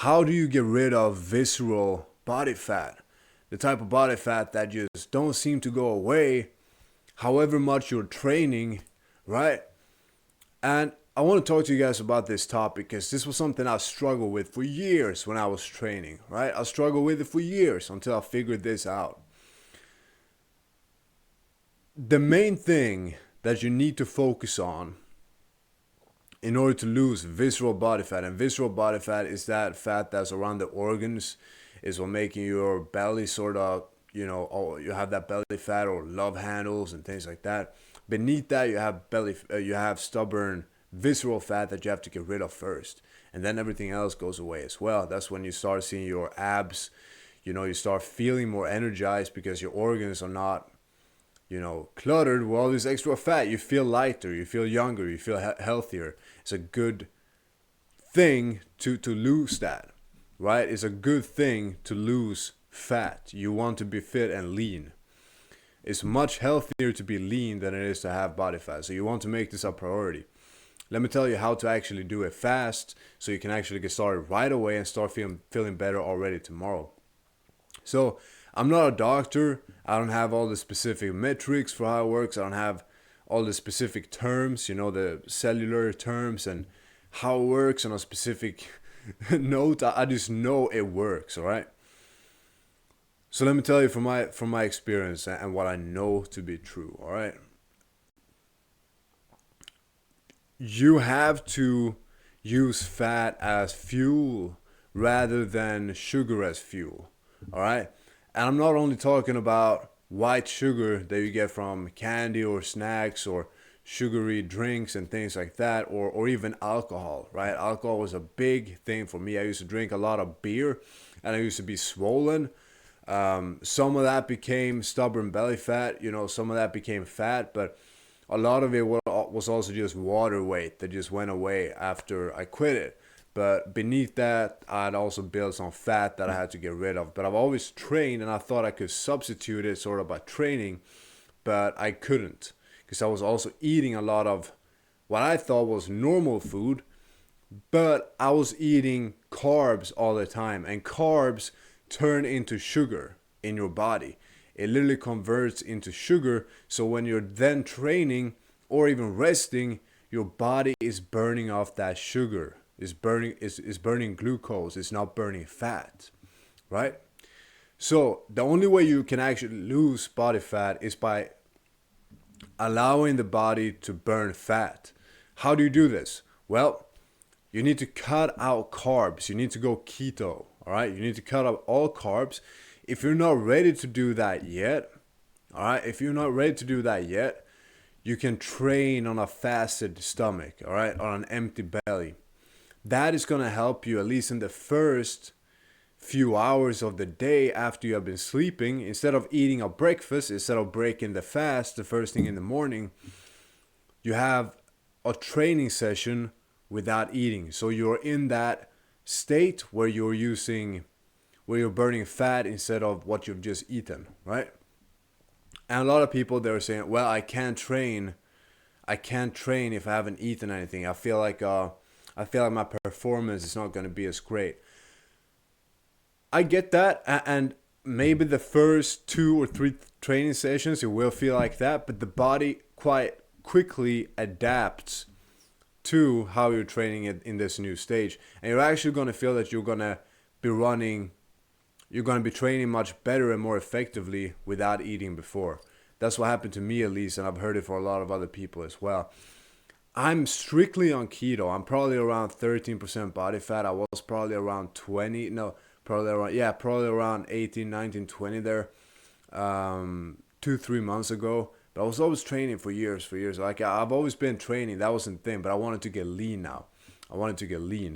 How do you get rid of visceral body fat? The type of body fat that just don't seem to go away however much you're training, right? And I want to talk to you guys about this topic because this was something I struggled with for years when I was training, right? I struggled with it for years until I figured this out. The main thing that you need to focus on in order to lose visceral body fat, and visceral body fat is that fat that's around the organs, is what making your belly sort of, you have that belly fat or love handles and things like that. Beneath that, you have stubborn visceral fat that you have to get rid of first, and then everything else goes away as well. That's when you start seeing your abs. You start feeling more energized because your organs are not cluttered with all this extra fat. You feel lighter, you feel younger, you feel healthier. It's a good thing to lose that, right? It's a good thing to lose fat. You want to be fit and lean. It's much healthier to be lean than it is to have body fat. So you want to make this a priority. Let me tell you how to actually do it fast so you can actually get started right away and start feeling better already tomorrow. So I'm not a doctor. I don't have all the specific metrics for how it works. I don't have all the specific terms, the cellular terms and how it works on a specific note. I just know it works, all right? So let me tell you from my experience and what I know to be true, all right? You have to use fat as fuel rather than sugar as fuel, all right? And I'm not only talking about white sugar that you get from candy or snacks or sugary drinks and things like that, or even alcohol, right? Alcohol was a big thing for me. I used to drink a lot of beer and I used to be swollen. Some of that became stubborn belly fat, some of that became fat, but a lot of it was also just water weight that just went away after I quit it. But beneath that, I'd also built some fat that I had to get rid of. But I've always trained and I thought I could substitute it sort of by training, but I couldn't because I was also eating a lot of what I thought was normal food, but I was eating carbs all the time, and carbs turn into sugar in your body. It literally converts into sugar. So when you're then training or even resting, your body is burning off that sugar. Is burning glucose. It's not burning fat, right? So the only way you can actually lose body fat is by allowing the body to burn fat. How do you do this? Well, you need to cut out carbs. You need to go keto, all right? You need to cut out all carbs. If you're not ready to do that yet, all right? If you're not ready to do that yet, you can train on a fasted stomach, all right? On an empty belly. That is going to help you at least in the first few hours of the day after you have been sleeping. Instead of eating a breakfast, instead of breaking the fast the first thing in the morning, you have a training session without eating. So you're in that state where you're burning fat instead of what you've just eaten, right? And a lot of people, they're saying, well, I can't train if I haven't eaten anything. I feel like my performance is not going to be as great. I get that, and maybe the first 2 or 3 training sessions you will feel like that, but the body quite quickly adapts to how you're training it in this new stage, and you're actually going to feel that you're going to be training much better and more effectively without eating before. That's what happened to me at least, and I've heard it for a lot of other people as well. I'm strictly on keto. I'm probably around 13% body fat. I was probably around 20. No, probably around 18, 19, 20 there 2-3 months ago. But I was always training for years. Like I've always been training. That wasn't the thing. But I wanted to get lean now.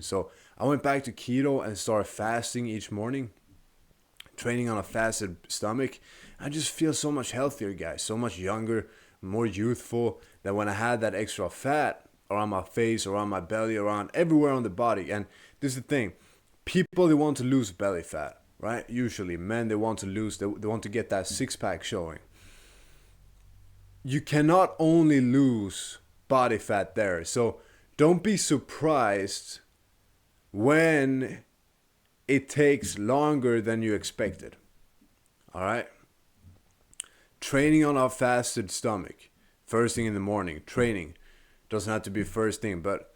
So I went back to keto and started fasting each morning, training on a fasted stomach. I just feel so much healthier, guys. So much younger, more youthful, than when I had that extra fat around my face, around my belly, around everywhere on the body. And this is the thing. People, they want to lose belly fat, right? Usually men, they want to get that six-pack showing. You cannot only lose body fat there. So don't be surprised when it takes longer than you expected. All right? Training on a fasted stomach, first thing in the morning, training. Doesn't have to be first thing, but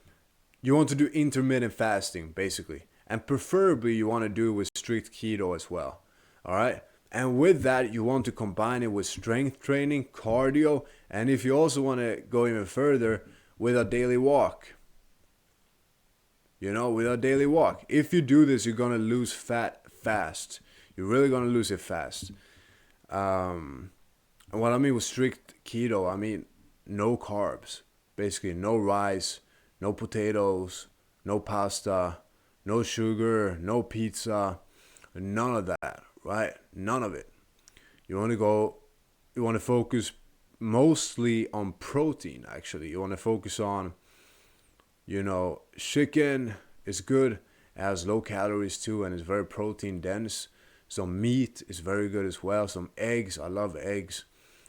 you want to do intermittent fasting, basically. And preferably, you want to do it with strict keto as well. All right? And with that, you want to combine it with strength training, cardio, and if you also want to go even further, with a daily walk. With a daily walk. If you do this, you're going to lose fat fast. You're really going to lose it fast. And what I mean with strict keto, I mean no carbs. Basically, no rice, no potatoes, no pasta, no sugar, no pizza, none of that, right? None of it. You want to focus mostly on protein, actually. You want to focus on, chicken is good, it has low calories too, and it's very protein dense. Some meat is very good as well. Some eggs, I love eggs.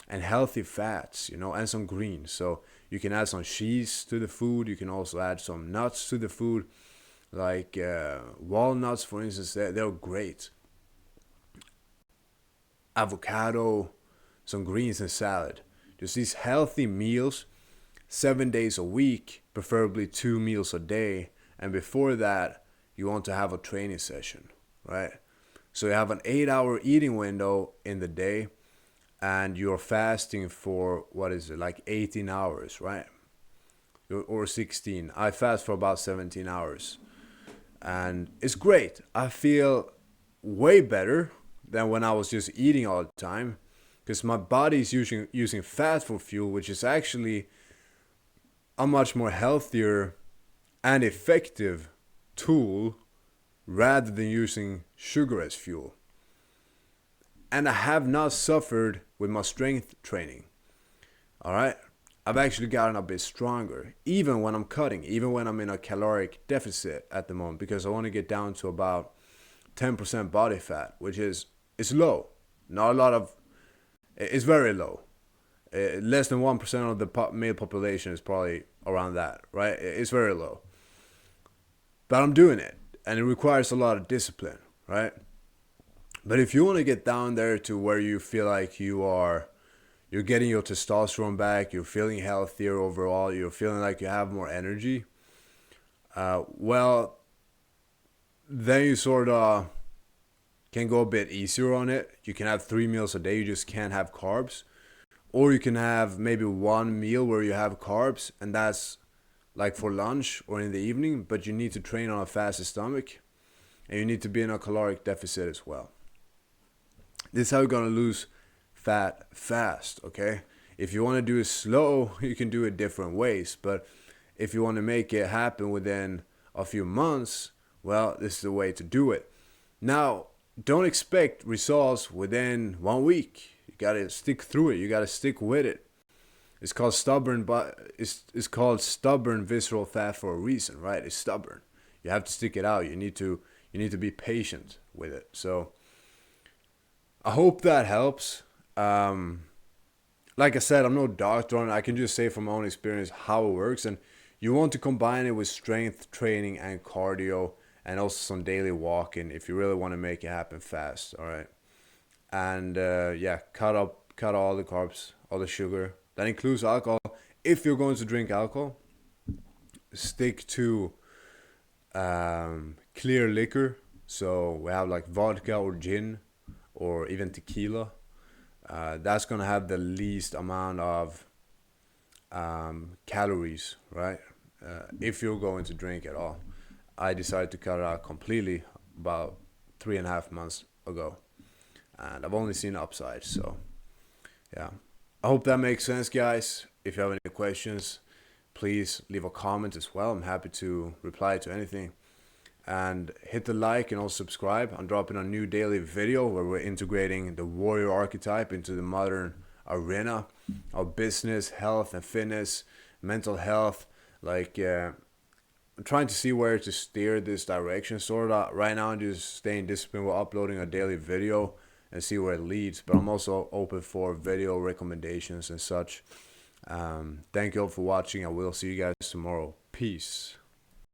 And healthy fats, and some greens. So you can add some cheese to the food. You can also add some nuts to the food, like walnuts, for instance. They're great. Avocado, some greens and salad. Just these healthy meals, 7 days a week, preferably 2 meals a day. And before that, you want to have a training session, right? So you have an 8-hour eating window in the day, and you're fasting for, like 18 hours, right? Or 16. I fast for about 17 hours. And it's great. I feel way better than when I was just eating all the time, because my body is using fat for fuel, which is actually a much more healthier and effective tool rather than using sugar as fuel. And I have not suffered with my strength training. All right? I've actually gotten a bit stronger, even when I'm cutting, even when I'm in a caloric deficit at the moment, because I want to get down to about 10% body fat, which is low. Not a lot of, it's very low. Less than 1% of the male population is probably around that, right? It's very low. But I'm doing it, and it requires a lot of discipline, right? But if you want to get down there to where you feel like you're getting your testosterone back, you're feeling healthier overall, you're feeling like you have more energy, well, then you sort of can go a bit easier on it. You can have 3 meals a day, you just can't have carbs. Or you can have maybe one meal where you have carbs, and that's like for lunch or in the evening, but you need to train on a fasted stomach, and you need to be in a caloric deficit as well. This is how you're going to lose fat fast, okay? If you want to do it slow, you can do it different ways. But if you want to make it happen within a few months, well, this is the way to do it. Now, don't expect results within 1 week. You got to stick through it. You got to stick with it. It's called stubborn, but it's called stubborn visceral fat for a reason, right? It's stubborn. You have to stick it out. You need to be patient with it. So I hope that helps. Like I said, I'm no doctor on it. I can just say from my own experience how it works. And you want to combine it with strength training and cardio, and also some daily walking if you really want to make it happen fast. All right. And cut all the carbs, all the sugar. That includes alcohol. If you're going to drink alcohol, stick to clear liquor. So we have like vodka or gin or even tequila. That's going to have the least amount of calories, right? If you're going to drink at all. I decided to cut it out completely about 3.5 months ago. And I've only seen upsides, so yeah. I hope that makes sense, guys. If you have any questions, please leave a comment as well. I'm happy to reply to anything. And hit the like and also subscribe. I'm dropping a new daily video where we're integrating the warrior archetype into the modern arena of business, health and fitness, mental health. I'm trying to see where to steer this direction, sort of. Right now, I'm just staying disciplined with uploading a daily video and see where it leads. But I'm also open for video recommendations and such. Thank you all for watching. I will see you guys tomorrow. Peace.